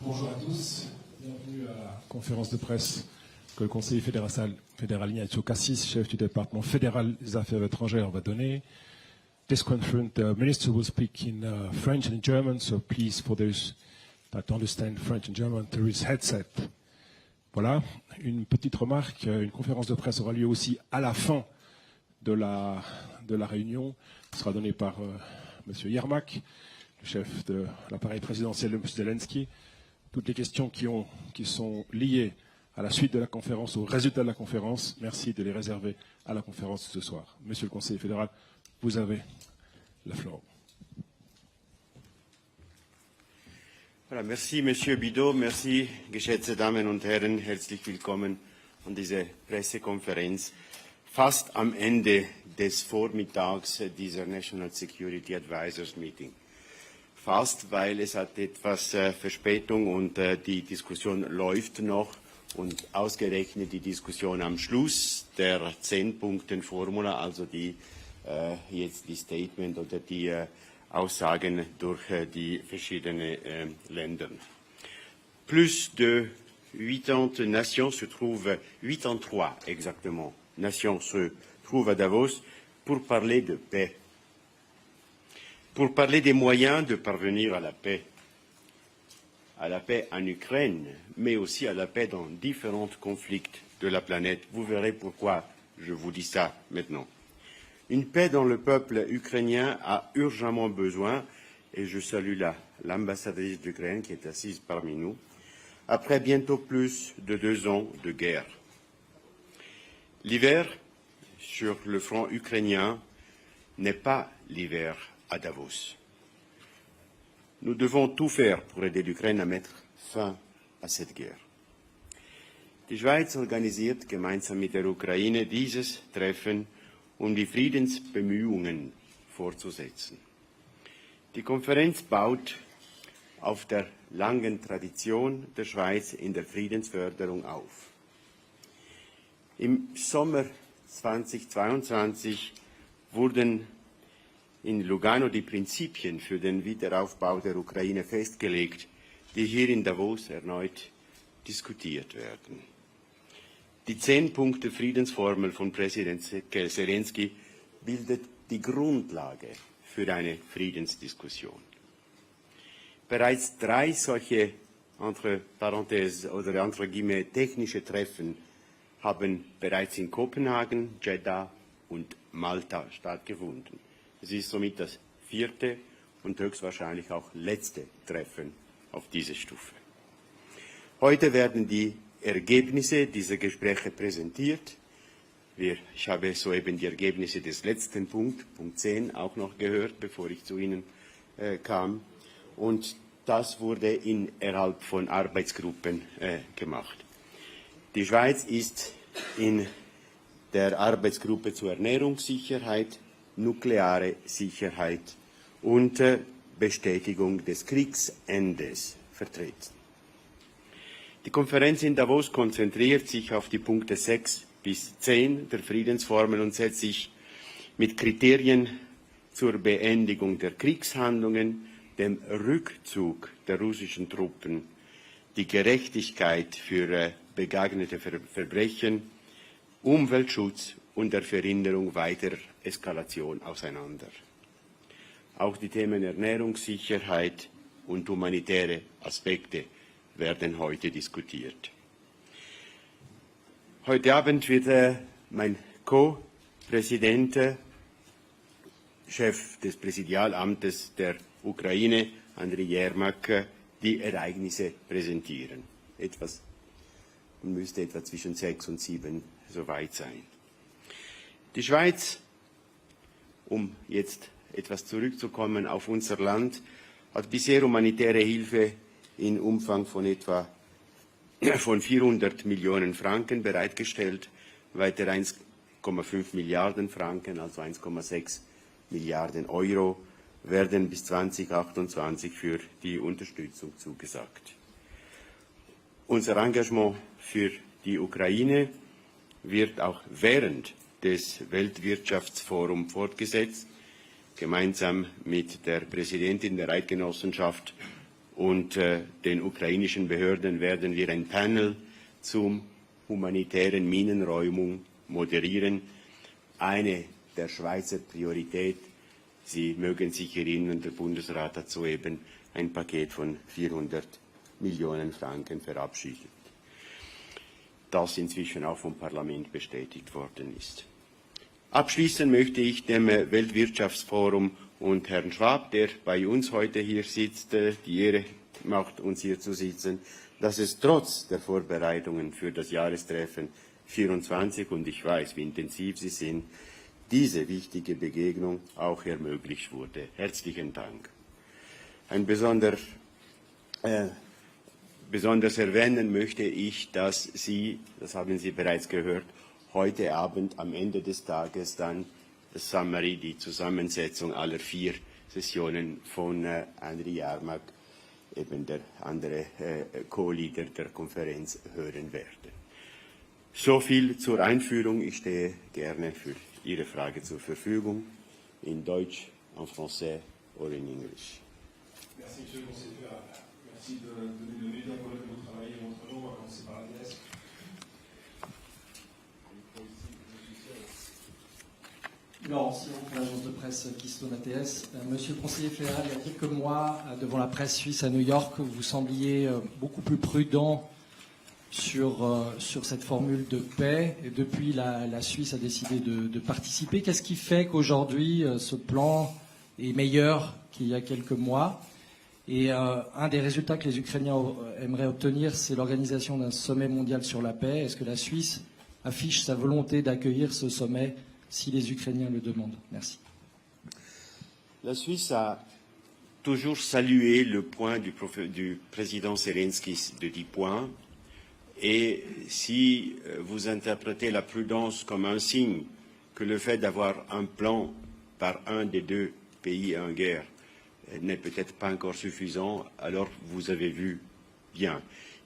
Bonjour à tous, bienvenue à la conférence de presse que le conseiller fédéral Ignacio Cassis, chef du département fédéral des affaires étrangères, va donner. This conference, the minister will speak in French and German, so please, for those that understand French and German, there is headset. Voilà, une petite remarque, une conférence de presse aura lieu aussi à la fin de la réunion. Elle sera donnée par M. Yermak, le chef de l'appareil présidentiel de M. Zelensky. Toutes les questions qui sont liées à la suite de la conférence, au résultat de la conférence, merci de les réserver à la conférence ce soir. Monsieur le conseiller fédéral, vous avez la parole. Voilà, merci, Monsieur Bidot. Merci, geschätzte Damen und Herren. Herzlich willkommen an dieser Pressekonferenz. Fast am Ende des Vormittags dieser National Security Advisors Meeting. Fast, weil es hat etwas Verspätung und die Diskussion läuft noch. Und ausgerechnet die Diskussion am Schluss der 10-Punkten-Formula, also die jetzt die Statement oder die Aussagen durch die verschiedenen Länder. Plus de 80 nations se trouvent, 83 exactement, nations se trouvent à Davos pour parler de paix, pour parler des moyens de parvenir à la paix en Ukraine, mais aussi à la paix dans différents conflits de la planète. Vous verrez pourquoi je vous dis ça maintenant. Une paix dont le peuple ukrainien a urgemment besoin, et je salue l'ambassadrice d'Ukraine qui est assise parmi nous, après bientôt plus de 2 ans de guerre. L'hiver sur le front ukrainien n'est pas l'hiver à Davos. Nous devons tout faire pour aider l'Ukraine à mettre fin à cette guerre. Die Schweiz organisiert gemeinsam mit der Ukraine dieses Treffen, um die Friedensbemühungen fortzusetzen. Die Konferenz baut auf der langen Tradition der Schweiz in der Friedensförderung auf. Im Sommer 2022 wurden in Lugano die Prinzipien für den Wiederaufbau der Ukraine festgelegt, die hier in Davos erneut diskutiert werden. Die 10-Punkte-Friedensformel von Präsident Zelensky bildet die Grundlage für eine Friedensdiskussion. Bereits 3 solche, entre parenthèses oder entre guillemets, technische Treffen haben bereits in Kopenhagen, Jeddah und Malta stattgefunden. Es ist somit das 4. und höchstwahrscheinlich auch letzte Treffen auf dieser Stufe. Heute werden die Ergebnisse dieser Gespräche präsentiert. Ich habe soeben die Ergebnisse des letzten Punkt 10, auch noch gehört, bevor ich zu Ihnen kam. Und das wurde innerhalb von Arbeitsgruppen gemacht. Die Schweiz ist in der Arbeitsgruppe zur Ernährungssicherheit, nukleare Sicherheit und Bestätigung des Kriegsendes vertreten. Die Konferenz in Davos konzentriert sich auf die Punkte 6 bis 10 der Friedensformel und setzt sich mit Kriterien zur Beendigung der Kriegshandlungen, dem Rückzug der russischen Truppen, die Gerechtigkeit für begangne Verbrechen, Umweltschutz und der Verhinderung weiterer Eskalation auseinander. Auch die Themen Ernährungssicherheit und humanitäre Aspekte werden heute diskutiert. Heute Abend wird mein Co-Präsident, Chef des Präsidialamtes der Ukraine, Andriy Yermak, die Ereignisse präsentieren. Man müsste etwa zwischen 6 und 7 soweit sein. Die Schweiz, um jetzt etwas zurückzukommen auf unser Land, hat bisher humanitäre Hilfe in Umfang von etwa 400 Millionen Franken bereitgestellt. Weitere 1,5 Milliarden Franken, also 1,6 Milliarden Euro, werden bis 2028 für die Unterstützung zugesagt. Unser Engagement für die Ukraine wird auch während des Weltwirtschaftsforums fortgesetzt, gemeinsam mit der Präsidentin der Eidgenossenschaft und den ukrainischen Behörden werden wir ein Panel zum humanitären Minenräumung moderieren. Eine der Schweizer Priorität, Sie mögen sich erinnern, der Bundesrat hat soeben ein Paket von 400 Millionen Franken verabschiedet, das inzwischen auch vom Parlament bestätigt worden ist. Abschließen möchte ich dem Weltwirtschaftsforum und Herrn Schwab, der bei uns heute hier sitzt, die Ehre macht, uns hier zu sitzen, dass es trotz der Vorbereitungen für das Jahrestreffen 24, und ich weiß, wie intensiv sie sind, diese wichtige Begegnung auch ermöglicht wurde. Herzlichen Dank. Besonders erwähnen möchte ich, dass Sie, das haben Sie bereits gehört, heute Abend am Ende des Tages dann das Summary, die Zusammensetzung aller 4 Sessionen von Henri Jarmak, eben der andere Co-Leader der Konferenz, hören werden. So viel zur Einführung. Ich stehe gerne für Ihre Frage zur Verfügung, in Deutsch, en français oder in Englisch. Merci, Monsieur le Conseiller. Merci de nous donner bien pour lequel vous travaillez entre nous. On va commencer par Agnès. Laurent Sillon, l'agence de presse Keystone ATS. Monsieur le conseiller fédéral, il y a quelques mois, devant la presse suisse à New York, vous sembliez beaucoup plus prudent sur cette formule de paix. Et depuis, la Suisse a décidé de participer. Qu'est-ce qui fait qu'aujourd'hui, ce plan est meilleur qu'il y a quelques mois? Et un des résultats que les Ukrainiens aimeraient obtenir, c'est l'organisation d'un sommet mondial sur la paix. Est-ce que la Suisse affiche sa volonté d'accueillir ce sommet si les Ukrainiens le demandent? Merci. La Suisse a toujours salué le point du président Zelensky de 10 points. Et si vous interprétez la prudence comme un signe que le fait d'avoir un plan par un des 2 pays en guerre n'est peut-être pas encore suffisant, alors vous avez vu bien.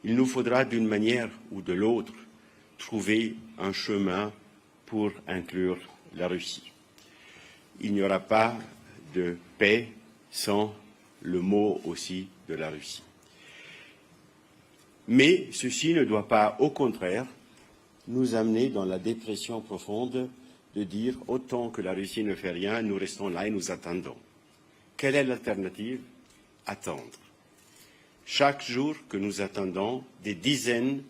Il nous faudra d'une manière ou de l'autre trouver un chemin pour inclure la Russie. Il n'y aura pas de paix sans le mot aussi de la Russie. Mais ceci ne doit pas, au contraire, nous amener dans la dépression profonde de dire autant que la Russie ne fait rien, nous restons là et nous attendons. Quelle est l'alternative? Attendre. Chaque jour que nous attendons, des dizaines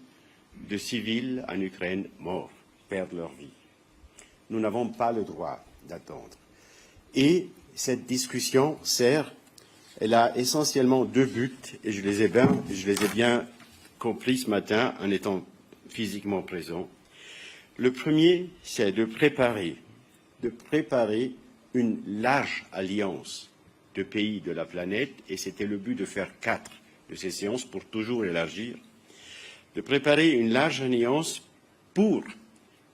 de civils en Ukraine morts perdent leur vie. Nous n'avons pas le droit d'attendre. Et cette discussion elle a essentiellement 2 buts, et je les ai bien compris ce matin en étant physiquement présent. Le premier, c'est de préparer une large alliance de pays de la planète, et c'était le but de faire 4 de ces séances pour toujours élargir, de préparer une large alliance pour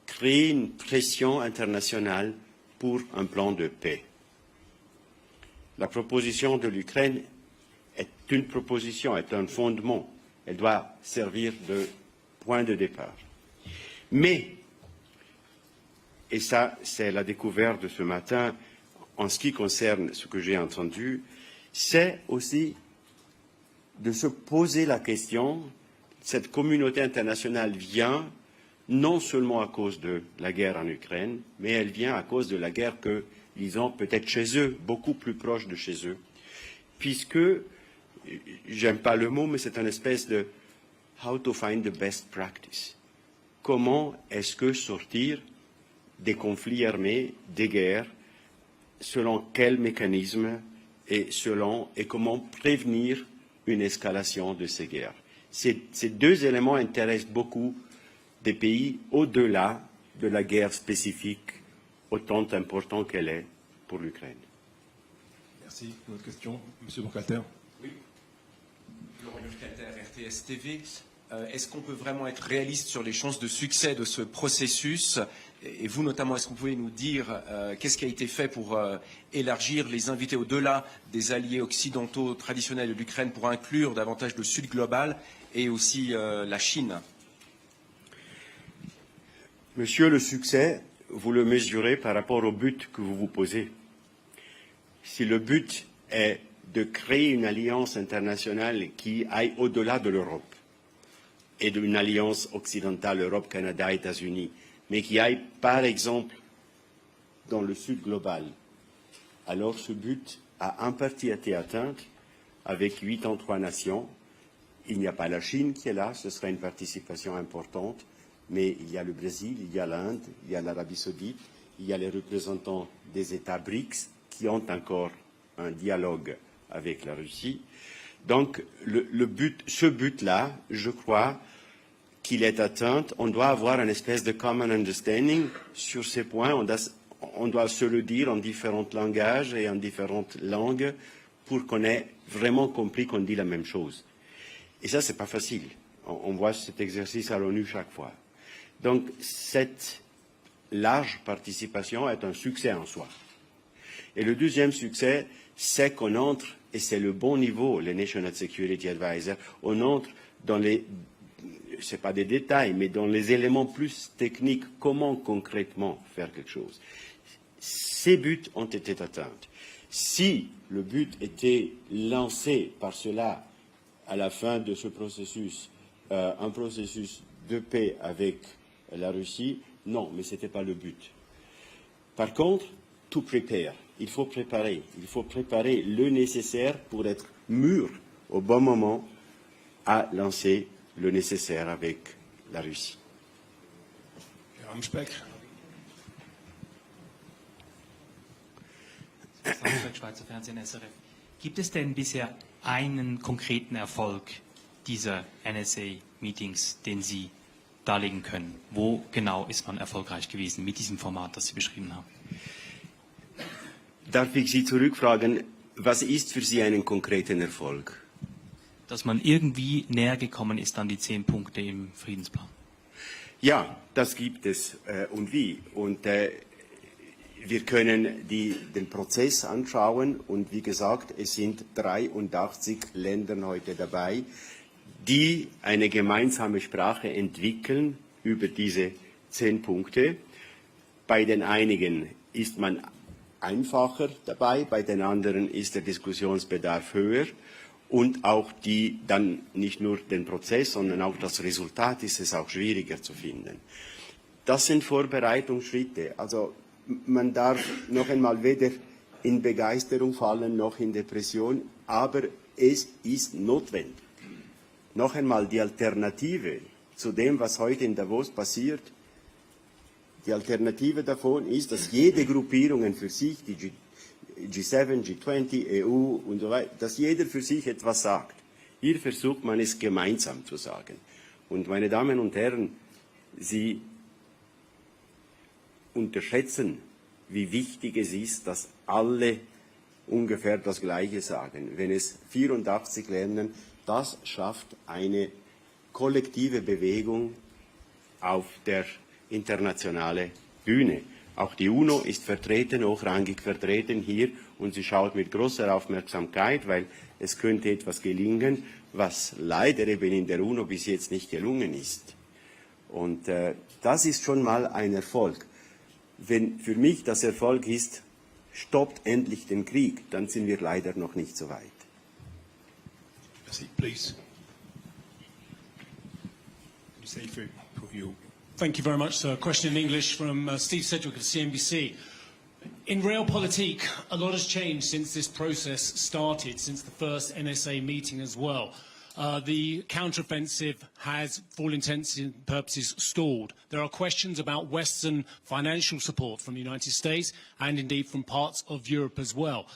créer une pression internationale pour un plan de paix. La proposition de l'Ukraine est une proposition, est un fondement. Elle doit servir de point de départ. Mais, et ça c'est la découverte de ce matin, en ce qui concerne ce que j'ai entendu, c'est aussi de se poser la question, cette communauté internationale vient non seulement à cause de la guerre en Ukraine, mais elle vient à cause de la guerre que, disons, peut-être chez eux, beaucoup plus proche de chez eux, puisque, j'aime pas le mot, mais c'est une espèce de how to find the best practice. Comment est-ce que sortir des conflits armés, des guerres, selon quel mécanisme et comment prévenir une escalation de ces guerres. Ces 2 éléments intéressent beaucoup des pays au-delà de la guerre spécifique, autant importante qu'elle est pour l'Ukraine. Merci. Une autre question, Monsieur Burkhalter. Oui. Laurent Burkhalter, RTS TV. Est-ce qu'on peut vraiment être réaliste sur les chances de succès de ce processus? Et vous notamment, est-ce que vous pouvez nous dire qu'est-ce qui a été fait pour élargir les invités au-delà des alliés occidentaux traditionnels de l'Ukraine pour inclure davantage le Sud global et aussi la Chine? Monsieur, le succès, vous le mesurez par rapport au but que vous vous posez. Si le but est de créer une alliance internationale qui aille au-delà de l'Europe et d'une alliance occidentale, Europe, Canada, États-Unis, mais qui aille, par exemple, dans le sud global, alors ce but a en partie été atteint avec 83 nations. Il n'y a pas la Chine qui est là, ce sera une participation importante, mais il y a le Brésil, il y a l'Inde, il y a l'Arabie saoudite, il y a les représentants des États BRICS qui ont encore un dialogue avec la Russie. Donc, ce but-là, je crois qu'il est atteint. On doit avoir une espèce de common understanding sur ces points. On doit se le dire en différents langages et en différentes langues pour qu'on ait vraiment compris qu'on dit la même chose. Et ça, c'est pas facile. On voit cet exercice à l'ONU chaque fois. Donc, cette large participation est un succès en soi. Et le deuxième succès, c'est qu'on entre, et c'est le bon niveau, les National Security Advisor, on entre dans les, c'est pas des détails, mais dans les éléments plus techniques, comment concrètement faire quelque chose. Ces buts ont été atteints. Si le but était lancé par cela à la fin de ce processus, un processus de paix avec la Russie, non, mais ce n'était pas le but. Par contre, to prepare. Il faut préparer le nécessaire pour être mûr au bon moment à lancer le nécessaire avec la Russie. Ramsbeck. Schweizer Fernsehen, SRF. Gibt es denn bisher einen konkreten Erfolg dieser NSA-Meetings, den Sie darlegen können? Wo genau ist man erfolgreich gewesen mit diesem Format, das Sie beschrieben haben? Darf ich Sie zurückfragen, was ist für Sie einen konkreten Erfolg? Dass man irgendwie näher gekommen ist an die 10 Punkte im Friedensplan. Ja, das gibt es und wie. Und wir können den Prozess anschauen und wie gesagt, es sind 83 Länder heute dabei, die eine gemeinsame Sprache entwickeln über diese 10 Punkte. Bei den einigen ist man einfacher dabei, bei den anderen ist der Diskussionsbedarf höher und auch die dann nicht nur den Prozess, sondern auch das Resultat ist es auch schwieriger zu finden. Das sind Vorbereitungsschritte. Also man darf noch einmal weder in Begeisterung fallen noch in Depression, aber es ist notwendig. Noch einmal die Alternative zu dem, was heute in Davos passiert, die Alternative davon ist, dass jede Gruppierung für sich, die G7, G20, EU und so weiter, dass jeder für sich etwas sagt. Hier versucht man es gemeinsam zu sagen. Und meine Damen und Herren, Sie unterschätzen, wie wichtig es ist, dass alle ungefähr das Gleiche sagen. Wenn es 84 Länder, das schafft eine kollektive Bewegung auf der internationalen Bühne. Auch die UNO ist vertreten, hochrangig vertreten hier, und sie schaut mit großer Aufmerksamkeit, weil es könnte etwas gelingen, was leider eben in der UNO bis jetzt nicht gelungen ist. Und das ist schon mal ein Erfolg. Wenn für mich das Erfolg ist, stoppt endlich den Krieg, dann sind wir leider noch nicht so weit. Please. Thank you very much, sir. Question in English from Steve Sedgwick of CNBC. In realpolitik, a lot has changed since this process started, since the first NSA meeting as well. The counteroffensive has, for all intents and purposes, stalled. There are questions about Western financial support from the United States and indeed from parts of Europe as well.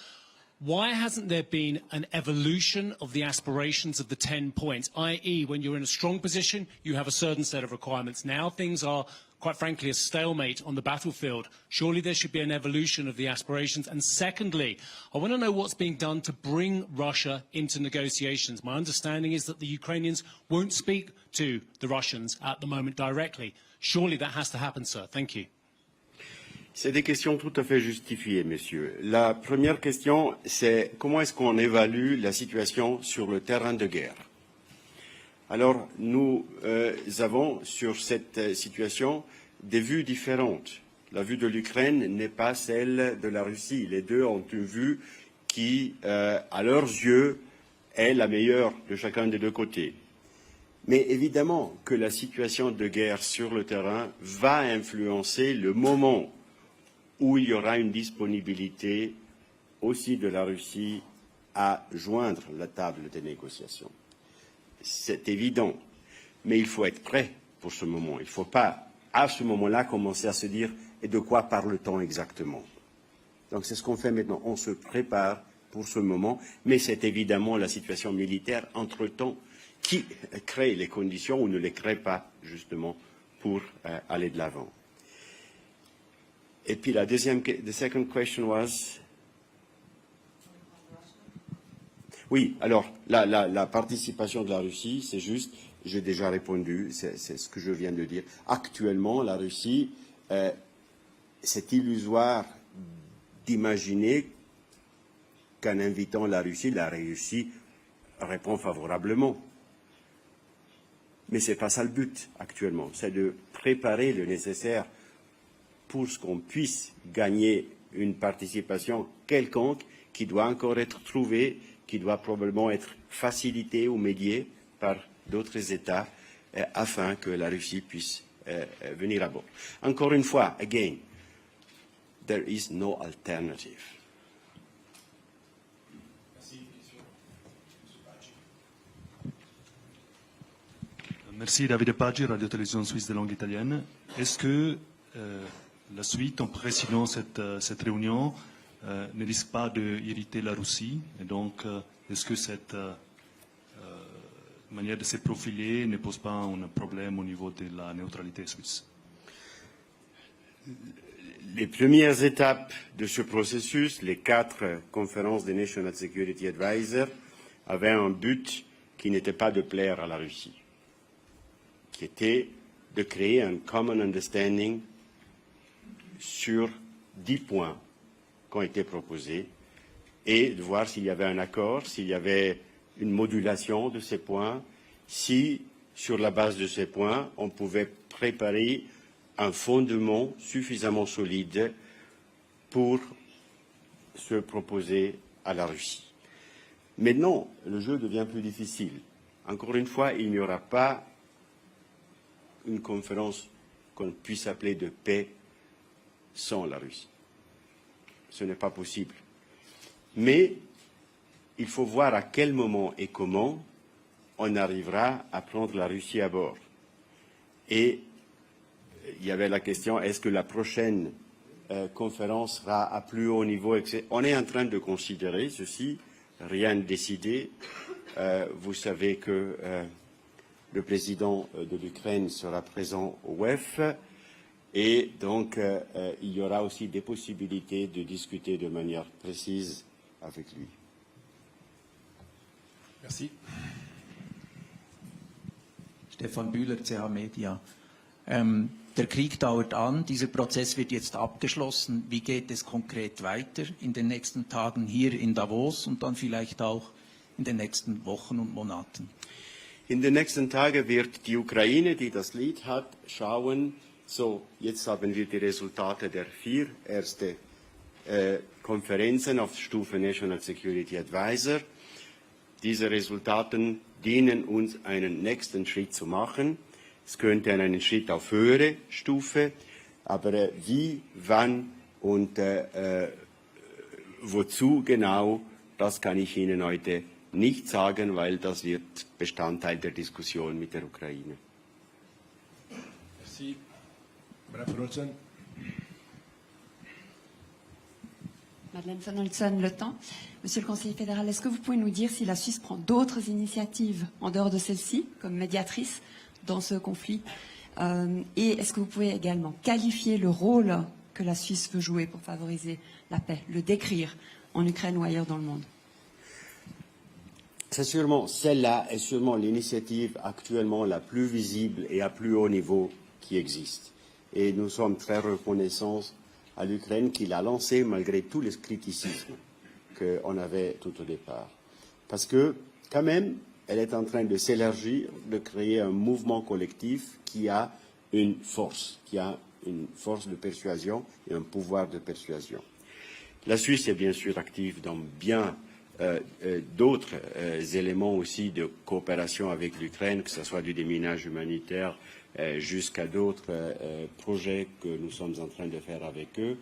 Why hasn't there been an evolution of the aspirations of the 10 points, i.e. when you're in a strong position, you have a certain set of requirements. Now things are, quite frankly, a stalemate on the battlefield. Surely there should be an evolution of the aspirations. And secondly, I want to know what's being done to bring Russia into negotiations. My understanding is that the Ukrainians won't speak to the Russians at the moment directly. Surely that has to happen, sir. Thank you. C'est des questions tout à fait justifiées, messieurs. La première question, c'est comment est-ce qu'on évalue la situation sur le terrain de guerre? Alors, nous avons sur cette situation des vues différentes. La vue de l'Ukraine n'est pas celle de la Russie. Les deux ont une vue qui, à leurs yeux, est la meilleure de chacun des deux côtés. Mais évidemment que la situation de guerre sur le terrain va influencer le moment où il y aura une disponibilité aussi de la Russie à joindre la table des négociations. C'est évident, mais il faut être prêt pour ce moment. Il ne faut pas, à ce moment-là, commencer à se dire « et de quoi parle-t-on exactement ?» Donc c'est ce qu'on fait maintenant. On se prépare pour ce moment, mais c'est évidemment la situation militaire entre-temps qui crée les conditions ou ne les crée pas, justement, pour aller de l'avant. Et puis la deuxième, the second question was... Oui, alors, la participation de la Russie, c'est juste, j'ai déjà répondu, c'est ce que je viens de dire. Actuellement, la Russie, c'est illusoire d'imaginer qu'en invitant la Russie répond favorablement. Mais ce n'est pas ça le but actuellement, c'est de préparer le nécessaire pour ce qu'on puisse gagner une participation quelconque qui doit encore être trouvée, qui doit probablement être facilitée ou médiée par d'autres États afin que la Russie puisse venir à bord. Encore une fois, again, there is no alternative. Merci David Paggi, Radio-Télévision Suisse de langue italienne. Est-ce que la suite, en présidant cette réunion, ne risque pas d'irriter la Russie? Et donc, est-ce que cette manière de se profiler ne pose pas un problème au niveau de la neutralité suisse? Les premières étapes de ce processus, les 4 conférences des National Security Advisors, avaient un but qui n'était pas de plaire à la Russie, qui était de créer un common understanding sur 10 points qui ont été proposés et de voir s'il y avait un accord, s'il y avait une modulation de ces points, si, sur la base de ces points, on pouvait préparer un fondement suffisamment solide pour se proposer à la Russie. Maintenant, le jeu devient plus difficile. Encore une fois, il n'y aura pas une conférence qu'on puisse appeler de paix sans la Russie. Ce n'est pas possible. Mais il faut voir à quel moment et comment on arrivera à prendre la Russie à bord. Et il y avait la question, est-ce que la prochaine conférence sera à plus haut niveau? On est en train de considérer ceci, rien de décidé. Vous savez que le président de l'Ukraine sera présent au WEF et donc il y aura aussi des possibilités de discuter de manière précise avec lui. Merci. Stefan Bühler, CH Media. Der Krieg dauert an, dieser Prozess wird jetzt abgeschlossen. Wie geht es konkret weiter in den nächsten Tagen hier in Davos und dann vielleicht auch in den nächsten Wochen und Monaten? In den nächsten Tagen wird die Ukraine, die das Lied hat, schauen, so, jetzt haben wir die Resultate der 4 ersten Konferenzen auf Stufe National Security Advisor. Diese Resultate dienen uns, einen nächsten Schritt zu machen. Es könnte einen Schritt auf höhere Stufe, aber wie, wann und wozu genau, das kann ich Ihnen heute nicht sagen, weil das wird Bestandteil der Diskussion mit der Ukraine. Merci. Madame von Olsen. Madeleine von Olsen, Le Temps. Monsieur le conseiller fédéral, est-ce que vous pouvez nous dire si la Suisse prend d'autres initiatives en dehors de celle-ci, comme médiatrice dans ce conflit et est-ce que vous pouvez également qualifier le rôle que la Suisse veut jouer pour favoriser la paix, le décrire en Ukraine ou ailleurs dans le monde? C'est sûrement celle-là est sûrement l'initiative actuellement la plus visible et à plus haut niveau qui existe. Et nous sommes très reconnaissants à l'Ukraine qui l'a lancée malgré tous les criticismes qu'on avait tout au départ. Parce que, quand même, elle est en train de s'élargir, de créer un mouvement collectif qui a une force de persuasion et un pouvoir de persuasion. La Suisse est bien sûr active dans bien d'autres éléments aussi de coopération avec l'Ukraine, que ce soit du déminage humanitaire jusqu'à d'autres projets que nous sommes en train de faire avec eux,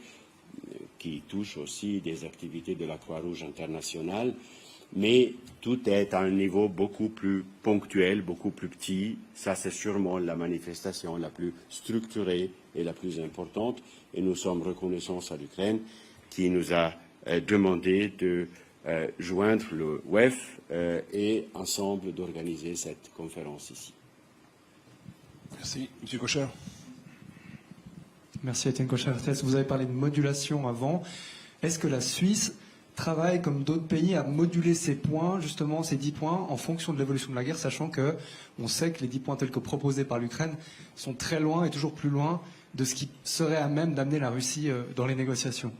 qui touchent aussi des activités de la Croix-Rouge internationale. Mais tout est à un niveau beaucoup plus ponctuel, beaucoup plus petit. Ça, c'est sûrement la manifestation la plus structurée et la plus importante. Et nous sommes reconnaissants à l'Ukraine qui nous a demandé de joindre le WEF et ensemble d'organiser cette conférence ici. Merci. Monsieur Kocher. Merci Étienne Kocher. Vous avez parlé de modulation avant. Est-ce que la Suisse travaille, comme d'autres pays, à moduler ces points, justement ces 10 points, en fonction de l'évolution de la guerre, sachant que on sait que les 10 points tels que proposés par l'Ukraine sont très loin et toujours plus loin de ce qui serait à même d'amener la Russie dans les négociations?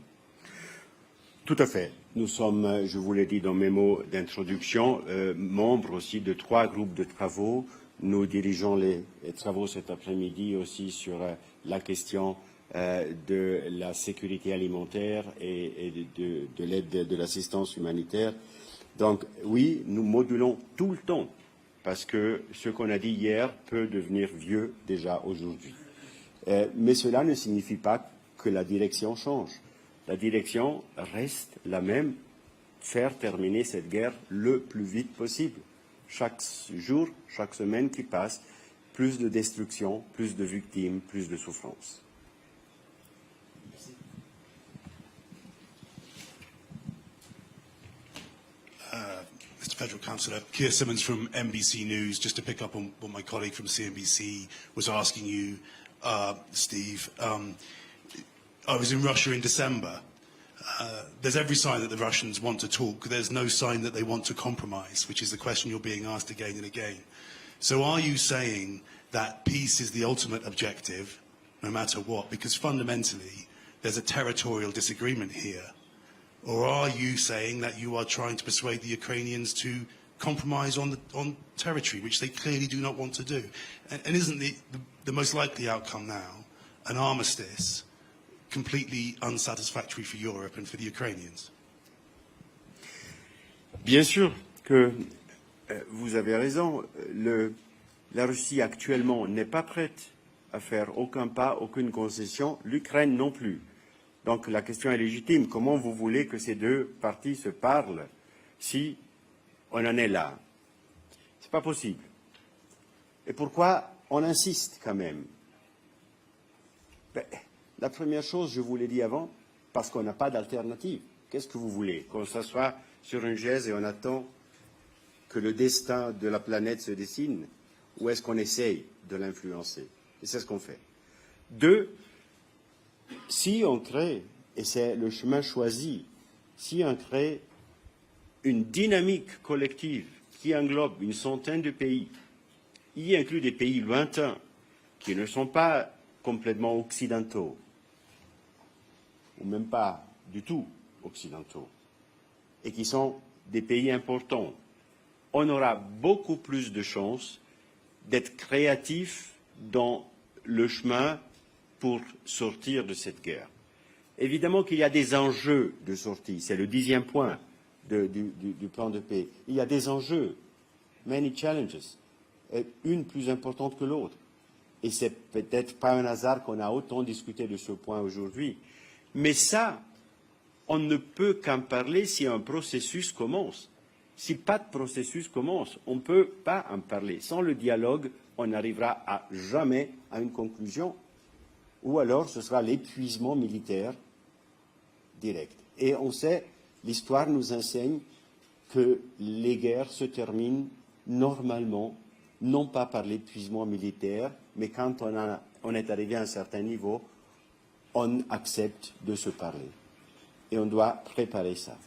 Tout à fait. Nous sommes, je vous l'ai dit dans mes mots d'introduction, membres aussi de 3 groupes de travaux. Nous dirigeons les travaux cet après-midi aussi sur la question de la sécurité alimentaire et de l'aide de l'assistance humanitaire. Donc oui, nous modulons tout le temps, parce que ce qu'on a dit hier peut devenir vieux déjà aujourd'hui. Mais cela ne signifie pas que la direction change. La direction reste la même, faire terminer cette guerre le plus vite possible. Chaque jour, chaque semaine qui passe, plus de destruction, plus de victimes, plus de souffrance. Mr. Federal Councillor, Keir Simmons from NBC News. Just to pick up on what my colleague from CNBC was asking you, Steve. I was in Russia in December. There's every sign that the Russians want to talk. There's no sign that they want to compromise, which is the question you're being asked again and again. So are you saying that peace is the ultimate objective, no matter what? Because fundamentally, there's a territorial disagreement here. Or are you saying that you are trying to persuade the Ukrainians to compromise on territory, which they clearly do not want to do? And isn't the most likely outcome now an armistice, completely unsatisfactory for Europe and for the Ukrainians? Bien sûr que vous avez raison. La Russie actuellement n'est pas prête à faire aucun pas, aucune concession. L'Ukraine non plus. Donc la question est légitime. Comment vous voulez que ces deux parties se parlent si on en est là? C'est pas possible. Et pourquoi on insiste quand même? La première chose, je vous l'ai dit avant, parce qu'on n'a pas d'alternative. Qu'est-ce que vous voulez? Qu'on s'assoie sur une chaise et on attend que le destin de la planète se dessine? Ou est-ce qu'on essaye de l'influencer? Et c'est ce qu'on fait. 2, si on crée, et c'est le chemin choisi, si on crée une dynamique collective qui englobe une centaine de pays, y inclut des pays lointains qui ne sont pas complètement occidentaux, ou même pas du tout occidentaux, et qui sont des pays importants, on aura beaucoup plus de chances d'être créatifs dans le chemin pour sortir de cette guerre. Évidemment qu'il y a des enjeux de sortie, c'est le 10e point du plan de paix. Il y a des enjeux, many challenges, une plus importante que l'autre. Et c'est peut-être pas un hasard qu'on a autant discuté de ce point aujourd'hui. Mais ça, on ne peut qu'en parler si un processus commence. Si pas de processus commence, on ne peut pas en parler. Sans le dialogue, on n'arrivera à jamais à une conclusion. Ou alors, ce sera l'épuisement militaire direct. Et on sait, l'histoire nous enseigne que les guerres se terminent normalement, non pas par l'épuisement militaire, mais quand on est arrivé à un certain niveau, on accepte de se parler. Et on doit préparer ça.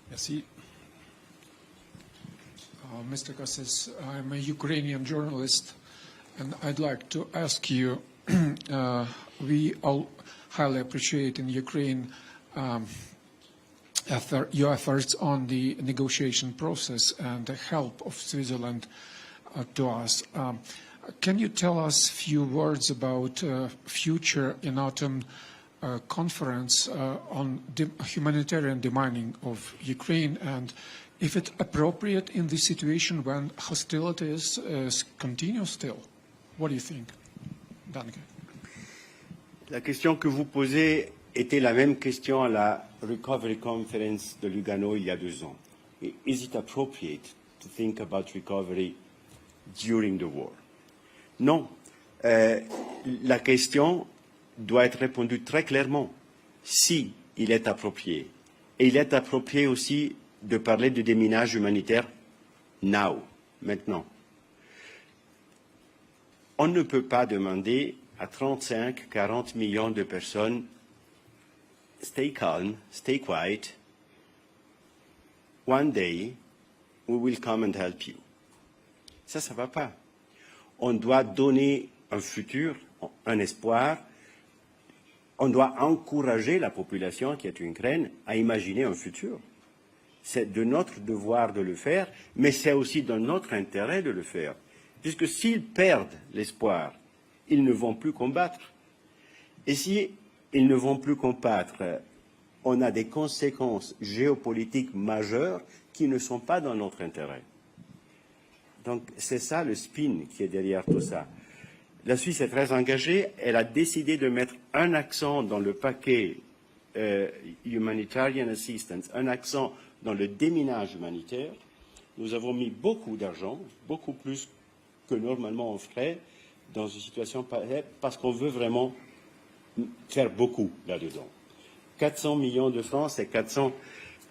Merci. Mr. Kossis, I'm a Ukrainian journalist, and I'd like to ask you, we all highly appreciate in Ukraine your efforts on the negotiation process and the help of Switzerland to us. Can you tell us a few words about future in autumn conference on humanitarian demining of Ukraine, and if it's appropriate in this situation when hostilities continue still. What do you think? Danke. La question que vous posez était la même question à la Recovery Conference de Lugano il y a 2 ans. Is it appropriate to think about recovery during the war? Non. La question doit être répondue très clairement. Si il est approprié. Et il est approprié aussi de parler de déminage humanitaire now, maintenant. On ne peut pas demander à 35, 40 millions de personnes stay calm, stay quiet. One day, we will come and help you. Ça ne va pas. On doit donner un futur, un espoir. On doit encourager la population qui est en Ukraine à imaginer un futur. C'est de notre devoir de le faire, mais c'est aussi de notre intérêt de le faire. Puisque s'ils perdent l'espoir, ils ne vont plus combattre. Et si ils ne vont plus combattre, on a des conséquences géopolitiques majeures qui ne sont pas dans notre intérêt. Donc c'est ça le spin qui est derrière tout ça. La Suisse est très engagée. Elle a décidé de mettre un accent dans le paquet Humanitarian Assistance, un accent dans le déminage humanitaire. Nous avons mis beaucoup d'argent, beaucoup plus que normalement on ferait dans une situation pareille, parce qu'on veut vraiment faire beaucoup là-dedans. 400 millions de francs, c'est 400,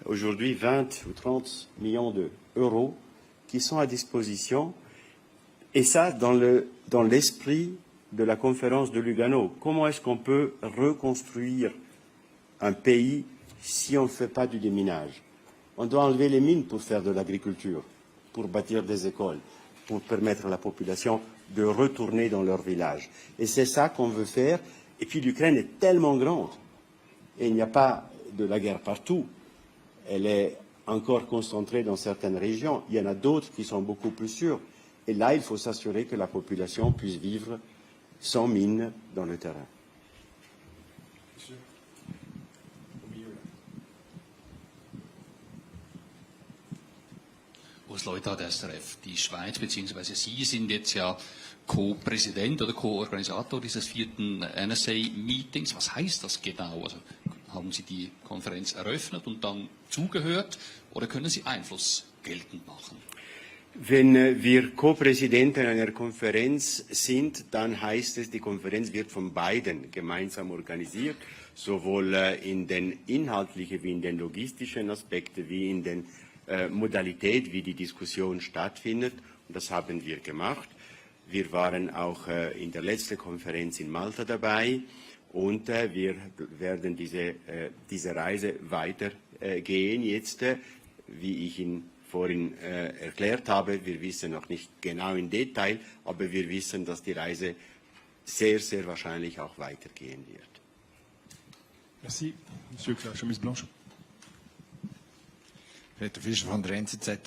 aujourd'hui 20 ou 30 millions d'euros qui sont à disposition. Et ça, dans l'esprit de la conférence de Lugano. Comment est-ce qu'on peut reconstruire un pays si on ne fait pas du déminage? On doit enlever les mines pour faire de l'agriculture, pour bâtir des écoles, pour permettre à la population de retourner dans leur village. Et c'est ça qu'on veut faire. Et puis l'Ukraine est tellement grande. Et il n'y a pas de la guerre partout. Elle est encore concentrée dans certaines régions. Il y en a d'autres qui sont beaucoup plus sûres. Et là, il faut s'assurer que la population puisse vivre sans mine dans le terrain. Urs Leuthard, SRF. Die Schweiz bzw. Sie sind jetzt ja Co-Präsident oder Co-Organisator dieses 4. NSA-Meetings. Was heißt das genau? Also, haben Sie die Konferenz eröffnet und dann zugehört oder können Sie Einfluss geltend machen? Wenn wir Co-Präsidenten einer Konferenz sind, dann heißt es, die Konferenz wird von beiden gemeinsam organisiert, sowohl in den inhaltlichen wie in den logistischen Aspekten, wie in den Modalität, wie die Diskussion stattfindet. Und das haben wir gemacht. Wir waren auch in der letzten Konferenz in Malta dabei und wir werden diese Reise weitergehen jetzt, wie ich Ihnen vorhin erklärt habe. Wir wissen noch nicht genau im Detail, aber wir wissen, dass die Reise sehr, sehr wahrscheinlich auch weitergehen wird. Merci. Monsieur Claire, chemise blanche. Peter Fischer von der NZZ.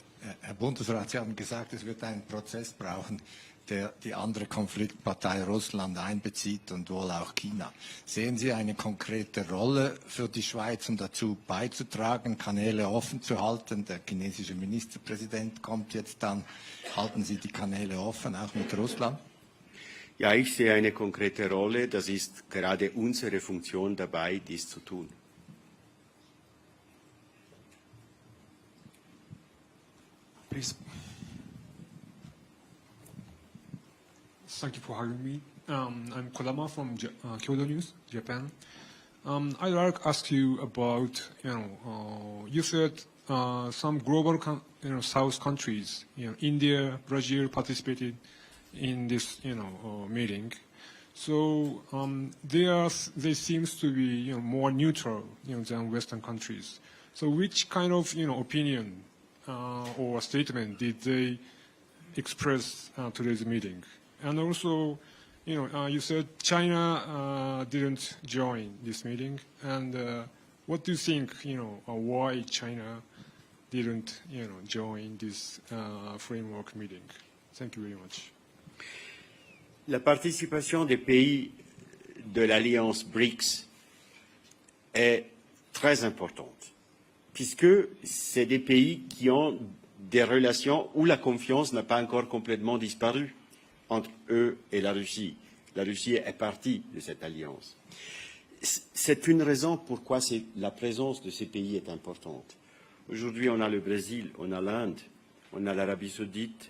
Herr Bundesrat, Sie haben gesagt, es wird einen Prozess brauchen, der die andere Konfliktpartei Russland einbezieht und wohl auch China. Sehen Sie eine konkrete Rolle für die Schweiz, um dazu beizutragen, Kanäle offen zu halten? Der chinesische Ministerpräsident kommt jetzt dann. Halten Sie die Kanäle offen, auch mit Russland? Ja, ich sehe eine konkrete Rolle. Das ist gerade unsere Funktion dabei, dies zu tun. Please. Thank you for having me. I'm Kodama from Kyodo News, Japan. I'd like to ask you about, you said some global, South countries, India, Brazil participated in this, meeting. So they seems to be, more neutral, than Western countries. So which kind of, opinion or statement did they express today's meeting? And also, you said China didn't join this meeting. And what do you think, why China didn't, join this framework meeting? Thank you very much. La participation des pays de l'alliance BRICS est très importante, puisque c'est des pays qui ont des relations où la confiance n'a pas encore complètement disparu entre eux et la Russie. La Russie est partie de cette alliance. C'est une raison pourquoi la présence de ces pays est importante. Aujourd'hui, on a le Brésil, on a l'Inde, on a l'Arabie Saoudite,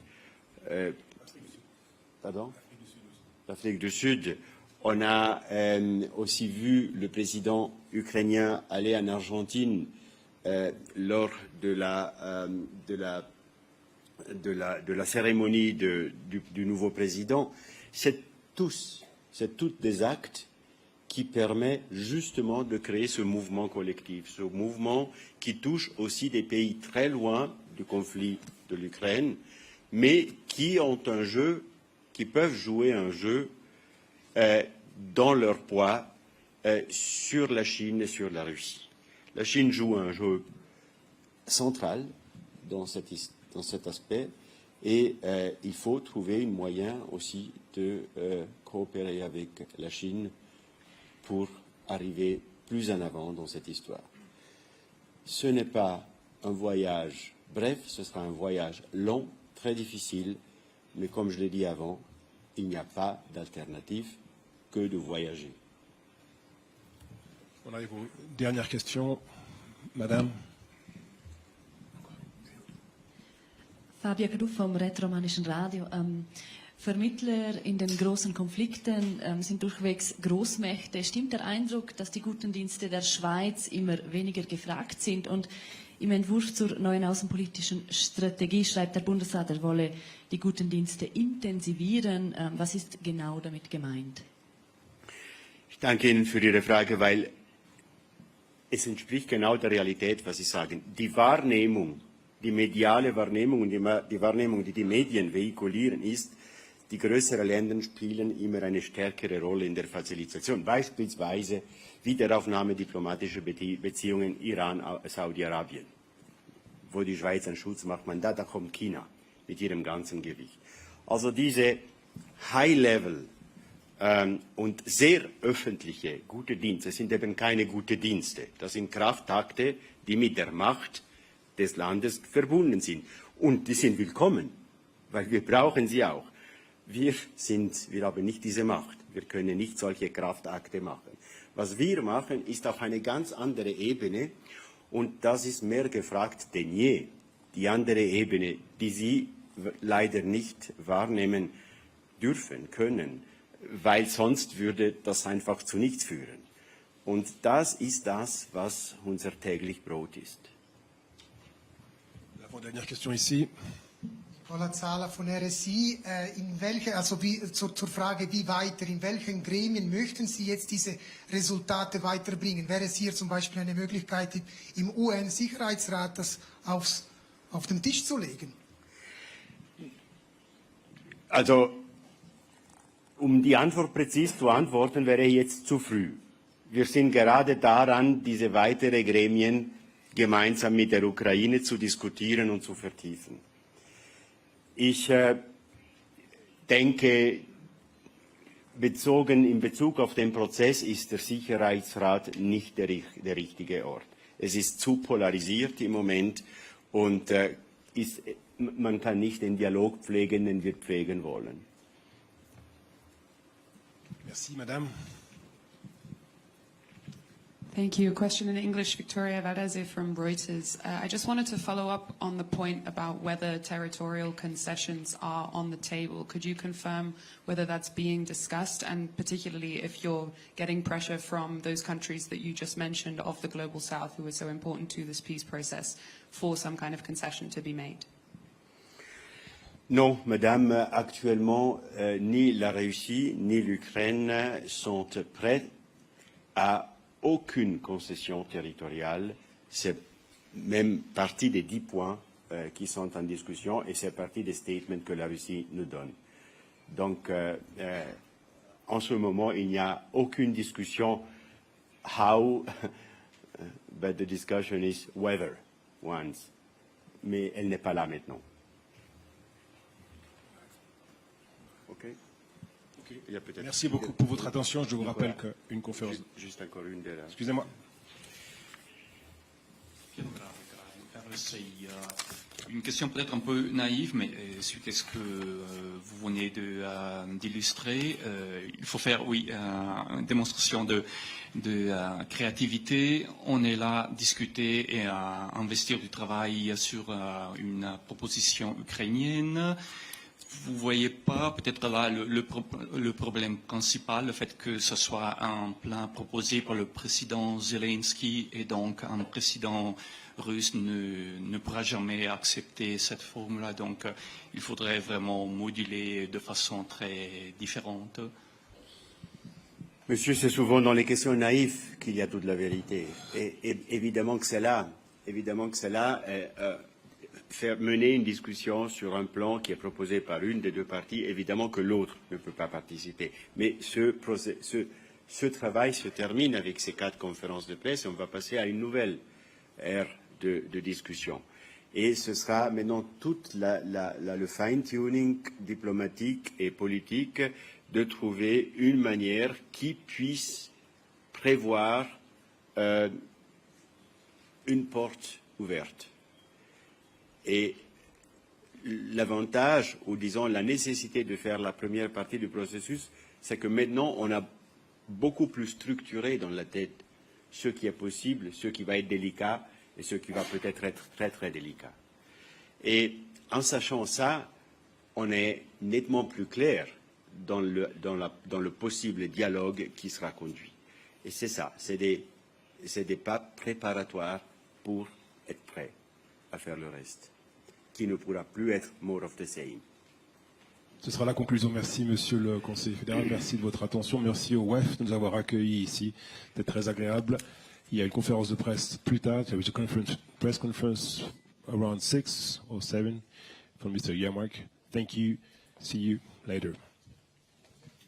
l'Afrique du Sud. On a aussi vu le président ukrainien aller en Argentine lors de la cérémonie du nouveau président. C'est tous des actes qui permettent justement de créer ce mouvement collectif, ce mouvement qui touche aussi des pays très loin du conflit de l'Ukraine, mais qui ont un jeu, qui peuvent jouer un jeu dans leur poids sur la Chine et sur la Russie. La Chine joue un jeu central dans cet aspect et il faut trouver un moyen aussi de coopérer avec la Chine pour arriver plus en avant dans cette histoire. Ce n'est pas un voyage bref, ce sera un voyage long, très difficile, mais comme je l'ai dit avant, il n'y a pas d'alternative que de voyager. On arrive aux dernières questions. Madame. Fabia Cadu vom Rätoromanischen Radio. Vermittler in den großen Konflikten sind durchwegs Großmächte. Stimmt der Eindruck, dass die guten Dienste der Schweiz immer weniger gefragt sind? Und im Entwurf zur neuen außenpolitischen Strategie schreibt der Bundesrat, er wolle die guten Dienste intensivieren. Was ist genau damit gemeint? Ich danke Ihnen für Ihre Frage, weil es entspricht genau der Realität, was Sie sagen. Die Wahrnehmung, die mediale Wahrnehmung und die Wahrnehmung, die die Medien vehikullieren, ist, die größeren Länder spielen immer eine stärkere Rolle in der Facilitation. Beispielsweise Wiederaufnahme diplomatischer Beziehungen Iran-Saudi-Arabien. Wo die Schweiz einen Schutz macht, da kommt China mit ihrem ganzen Gewicht. Also diese High-Level und sehr öffentliche gute Dienste sind eben keine gute Dienste. Das sind Kraftakte, die mit der Macht des Landes verbunden sind. Und die sind willkommen, weil wir brauchen sie auch. Wir haben nicht diese Macht. Wir können nicht solche Kraftakte machen. Was wir machen, ist auf eine ganz andere Ebene und das ist mehr gefragt denn je. Die andere Ebene, die Sie leider nicht wahrnehmen dürfen, können, weil sonst würde das einfach zu nichts führen. Und das ist das, was unser täglich Brot ist. Dernière question ici. Paula Zahler von RSI. Zur Frage, wie weiter, in welchen Gremien möchten Sie jetzt diese Resultate weiterbringen? Wäre es hier zum Beispiel eine Möglichkeit, im UN-Sicherheitsrat das auf den Tisch zu legen? Also, um die Antwort präzise zu antworten, wäre jetzt zu früh. Wir sind gerade daran, diese weiteren Gremien gemeinsam mit der Ukraine zu diskutieren und zu vertiefen. Ich denke, in Bezug auf den Prozess ist der Sicherheitsrat nicht der richtige Ort. Es ist zu polarisiert im Moment und man kann nicht den Dialog pflegen, den wir pflegen wollen. Merci, Madame. Thank you. A question in English, Victoria Valdese from Reuters. I just wanted to follow up on the point about whether territorial concessions are on the table. Could you confirm whether that's being discussed, and particularly if you're getting pressure from those countries that you just mentioned of the Global South, who are so important to this peace process, for some kind of concession to be made? Non, Madame, actuellement, ni la Russie ni l'Ukraine sont prêts à aucune concession territoriale. C'est même partie des 10 points qui sont en discussion et c'est partie des statements que la Russie nous donne. Donc, en ce moment, il n'y a aucune discussion how, but the discussion is whether once. Mais elle n'est pas là maintenant. Okay. Merci beaucoup pour votre attention. Je vous rappelle qu'une conférence... Juste encore une dernière. Excusez-moi. C'est une question peut-être un peu naïve, mais suite à ce que vous venez d'illustrer, il faut faire, oui, une démonstration de créativité. On est là discuter et à investir du travail sur une proposition ukrainienne. Vous voyez pas peut-être là le problème principal, le fait que ce soit un plan proposé par le président Zelensky et donc un président russe ne pourra jamais accepter cette forme-là. Donc il faudrait vraiment moduler de façon très différente. Monsieur, c'est souvent dans les questions naïves qu'il y a toute la vérité. Et évidemment que c'est là. Évidemment que c'est là. Faire mener une discussion sur un plan qui est proposé par une des deux parties, évidemment que l'autre ne peut pas participer. Mais ce travail se termine avec ces 4 conférences de presse et on va passer à une nouvelle ère de discussion. Et ce sera maintenant tout le fine-tuning diplomatique et politique de trouver une manière qui puisse prévoir une porte ouverte. Et l'avantage, ou disons la nécessité de faire la première partie du processus, c'est que maintenant on a beaucoup plus structuré dans la tête ce qui est possible, ce qui va être délicat et ce qui va peut-être être très très délicat. Et en sachant ça, on est nettement plus clair dans le possible dialogue qui sera conduit. Et c'est ça, c'est des pas préparatoires pour être prêt à faire le reste, qui ne pourra plus être more of the same. Ce sera la conclusion. Merci, Monsieur le Conseiller fédéral. Merci de votre attention. Merci au WEF de nous avoir accueillis ici. C'était très agréable. Il y a une conférence de presse plus tard. There was a press conference around 6 or 7 from Mr. Yermak. Thank you. See you later.